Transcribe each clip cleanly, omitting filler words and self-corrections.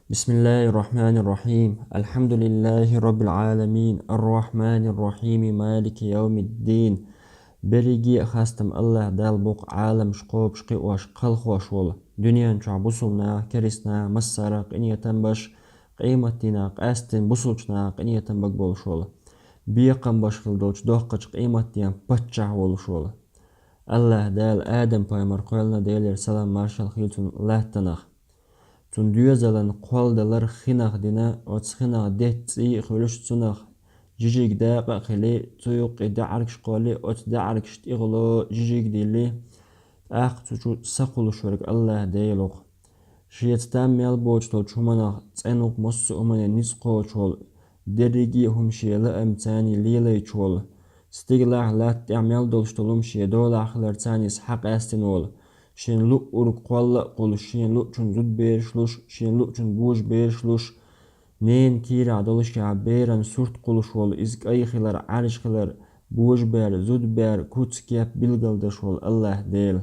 بسم الله الرحمن الرحيم. الحمد لله رب العالمين الرحمن الرحيم مالك يوم الدين. بريجي خاستم الله دال بوق عالم شقوب شقي واش قلخ واش ولا دنيا نشع بوصلنا كرسنا مسارة قنية تنبش قيمتنا قاستن بوصلشنا قنية تنبق بول شولا بيقم بشخل دوش دوقج قيمتنا بتشع ولا شولا. الله دال آدم بايمر قولنا ديلير سلام مارشال خيلتون لا تنخ تون ديوزلن قوال دلر خيناخ دينا وتسخيناخ ديت تسي خلوش تسوناخ جيجيك داقا خلي تيوق دعركش قولي وت دعركش تيغلو جيجيك ديلي اخ تشو سقلو شورك الله ديلوغ شيت تام ميل بوچ تو چومناخ تسنوق مص امن نسقو چول دريجي هم شيلا امتاني ليلي چول ستيغلاح لا تعمل دولش تولم شي دولا خلر تاني حق استنول شين لو أورك قولا قول شين لو چون زود بيرشلوش شين لو چون بوش بيرشلوش نين كير عدلش عبيرن سورت قولش وول إزك أي خلر عرش خلر بوش بير زود بير كوتس كياب بلغلدش وول الله ديل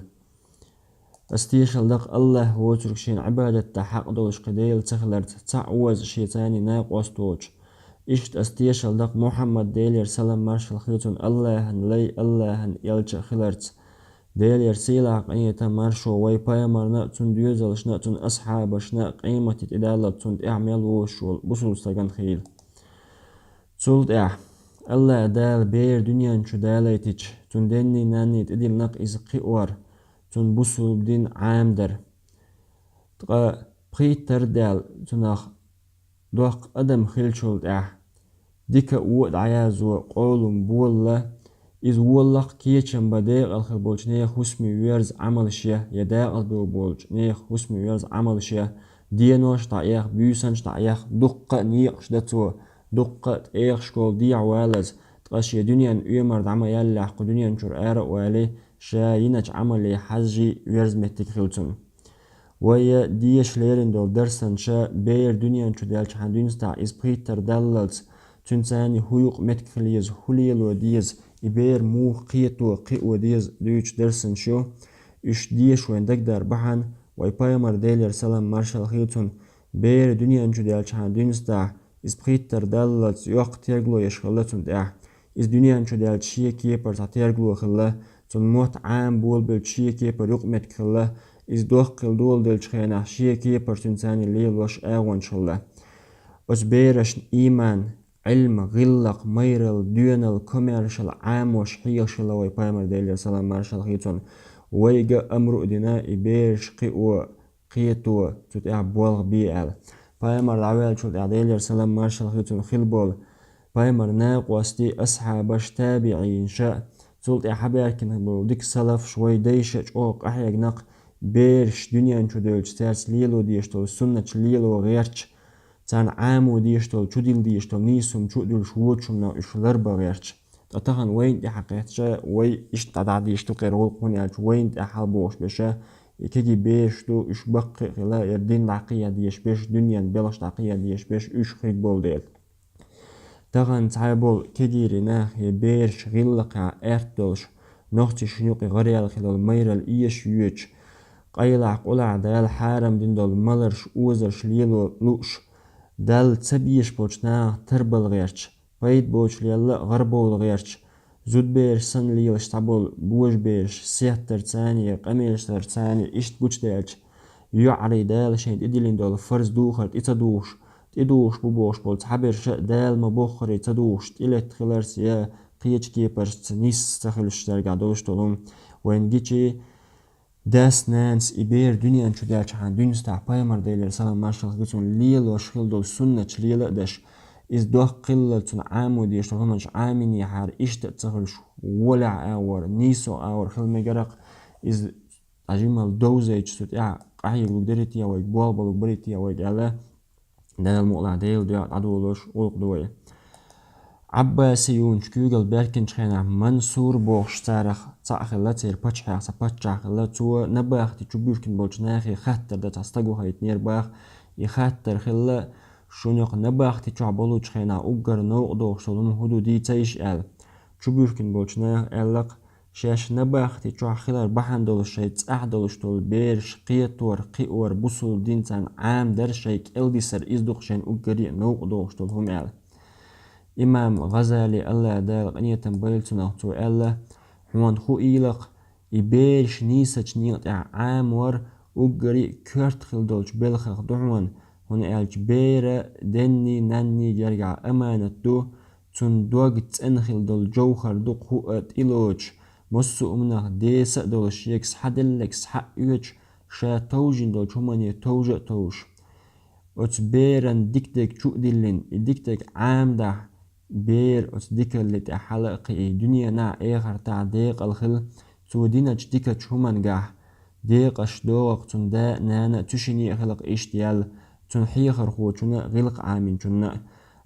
استيشل دق الله وترك شين عبادة تحق دولش قديل تخلر تعوز شيطاني ناق وستوش إشت استيشل دق محمد ديلير سلام مارشال خيتون الله لي الله يلج خلرت ديلير سيلا قيمة مارشو وي بايمرنا تون ديوزلشنا تون أصحابشنا قيمة إدالة تون إعمل وشول بصول سجن خيل تولد الله دال بير دنيا نشو داليتش تون دني ناني تديل نق إز قيور تون بصول بدين عامدر تقا بخيتر دال توناخ دوق أدم خيل شولد ديكا وود عيازو قولم بولا إز والله كيتشن بديق الخل بولش نيخ حسمي ويرز عمل شيا يداق البو بولش نيخ حسمي ويرز عمل شيا دينوش تعيخ بيوسنش تعيخ دقة نيقش دتو دقة ايخ شكول ديع والز تقاشي دنيا يمر دعما يلا حق دنيا نشور آرق والي شاينج عمل حجي ويرز متك خلتون ويا ديش ليرين دول درسن شا بير دنيا نشور دالش حندونس تاع إسبريتر داللز تنساني هيوق متك خليز هليل وديز إبير مو قيتو قيو ديز دوش درسن شو إش ديش وين دقدر بحن واي بايمر ديلير سلام مارشال خيتون بير دنيا انشو ديال شحان دينس داع إز بخيتر دالت يوق تيرغلو يشخلتون داع إز دنيا انشو ديال شيه كيبر تيرغلو خلا تون موت عام بول بل شيه كيبر يقمت خلا إز دوخ قل دول ديل شخينا شيه كيبر تنساني ليل وش آوان شلا أس بيرش إيمان علم غلق ميرل ديونل كوميرشال عام وشحية شلوي بايمر ديلير سلام مارشال خيتون ويجا أمرو دينا إبيرش قيو قيتو تتع بولغ بيال بايمر العوال شو ديلير سلام مارشال خيتون خلبول بايمر ناق واستي أصحابش تابعين شاء تولت حبيركن بول ديك سلف شوي ديشش أوق أحيق نق بيرش دنيا انشو ديلش تارس ليلو ديشتو سنة ليلو غيرش تان عامو ديشتول چوديل ديشتول نيسوم چوديل شووچومنا إشلر بغيرش تتخن وين دي حقيقتشا وي إش تدع ديشتو قيرول قوني ألش وين دي حالبوش بشا يكيجي بيشتو إش بقى خلا يردين دعقية ديش بيش دنيا بلش دعقية ديش بيش إش خيق بول ديل تغن تعبول كيجيري ناخي بيرش غلقا إرتولش نوختي شنوقي غريال خلال ميرال إيش يوچ قيلع قلع دال حارم دين دول ملرش اوزرش ليلو لوش دال تسبيش بوچنا تربل غيرش بايد بوچ ليلا غربول غيرش زود بيرش سن ليلش تعبول بوش بيرش سيحتر تاني قميشتر تاني اشت بوچ دالش يعري دال شين ادلين دول فرز دوخر اتدوش تدوش بوش بول تحبرش دال مبوخر اتدوش تلت خلرس يا قيش كيبرش نيس تخلش ترقع دوش طولون وين جيتشي داس نانس إبير دنيا انشو دالش حان دنيس تاع بايمر ديلير سلام مارشال خيتون ليل وشخيل دول سنة ليل داش إز دوخ قلة تون عامو ديش تغنش عامين يحار إشت تغلش ولع آور نيسو آور خيل مجرق إز أجمل دوزيج سوت قحيق لقدرتي أويك بوالبا لقبرتي أويك ألا دال المقلع ديل ديال عدولوش ولق دوية عباسيون شكوغل بيركن شخينا منصور بوغش تاريخ تاخلا تير باتشاخ سباتشاخلا تو نباخ تي تشبيركن بولشناخي خاطر دا تستغو هايت نير باخ يخاطر خلا شونيق نباخ تي تشعبولو شخينا اوغر نو دوغ شولون هدو دي تايش ال تشبيركن بولشناخ الق شاش نباختي تشوح خلال بحن دول شي تأحدلش دول بيرش قيتور قيور بوصول دينتان عام در شيك الدي سر إزدوخ شين أقري نوق دوغش دول هم يعلم إمام غزالي الله دال غنية بيلتنا تو الله حوان خو إيلق إبيرش نيسج نيغت عام ور أقري كرت خل دولش بلخخ دعوان هون ألج بيرة دني ناني جرجع أمانة دو تون دوغ تنخل دول جوخر دوق هو إلوج مصو أمناخ ديسا دولش يكس حدلكس حق يوش شا توجين دولش هماني توجه توش أتس بيرن ديكتك شو دلين ديكتك عام ده بير أتس ديك اللي تحلقي دنيا نا إيخر تاع ديق الخل تو دينج ديكت همان جاه ديق أشدوغ تون دا نانا تشيني خلق إشتيال تون حيخر خو تون غلق عامين تون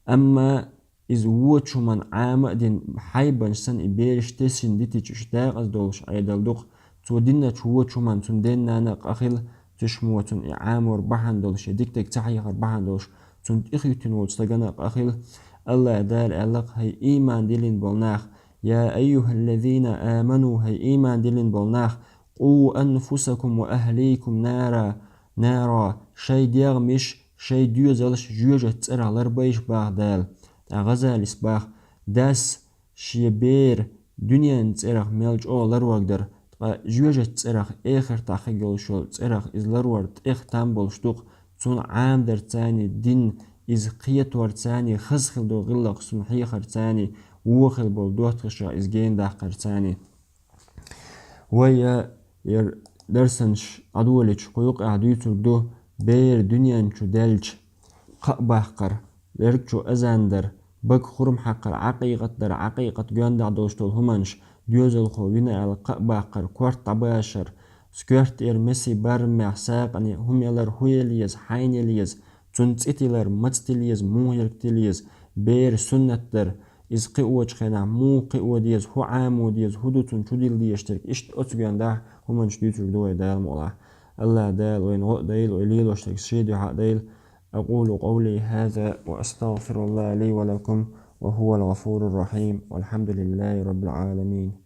أما إز ووتشو من عام دين حيبان سن إبيرش تسين ديتي تشتاق أز دولش عيدال دوغ تو دينا تشووتشو من تون دين نانا قاخل تشمو تون إعامور بحان دولش ديكتك تحيخر بحان دولش تون إخيوتين وتستغانا قاخل الله دال ألق هي إيمان ديلين بولناخ يا أيها الذين آمنوا هي إيمان ديلين بولناخ قوا أنفسكم وأهليكم نارا شي ديغ مش شي ديوزلش جوجة تسرع لربيش باغ دال غزال إسباخ داس شيبير دنيا نتسرع ميلج أو لرواقدر جوجة تسرع إخر تاخيقل شول تسرع إز لروارد إخ تامبول شتوق تون عام در تاني دين إز قيت ور تاني خزخل دو غلق سون حيخر تاني ووخل بول دوت خشا إز جين داقر تاني ويا ير درسنش عدولش قيوق عدويتو دو بير دنيا نشو دلج قباقر لركشو أزاندر بك خرم حقر عقيقة جوان دعدوشتول همانش ديوزل خوينا على قباقر كورت عباشر سكورت ميسي برمع ساقني هم يلر هويليز حينيليز تنتيتيلر متتيليز موهيركتيليز بير سنتر إز قوة خنا مو قوة ديز هو عامو ديز هدوتون شديل ديشترك إشت أتبيان ده همانش ديتر دوي دال مولا الله دال وين غق ديل وإليل واشترك شيدي حق ديل أقول قولي هذا وأستغفر الله لي ولكم وهو الغفور الرحيم والحمد لله رب العالمين.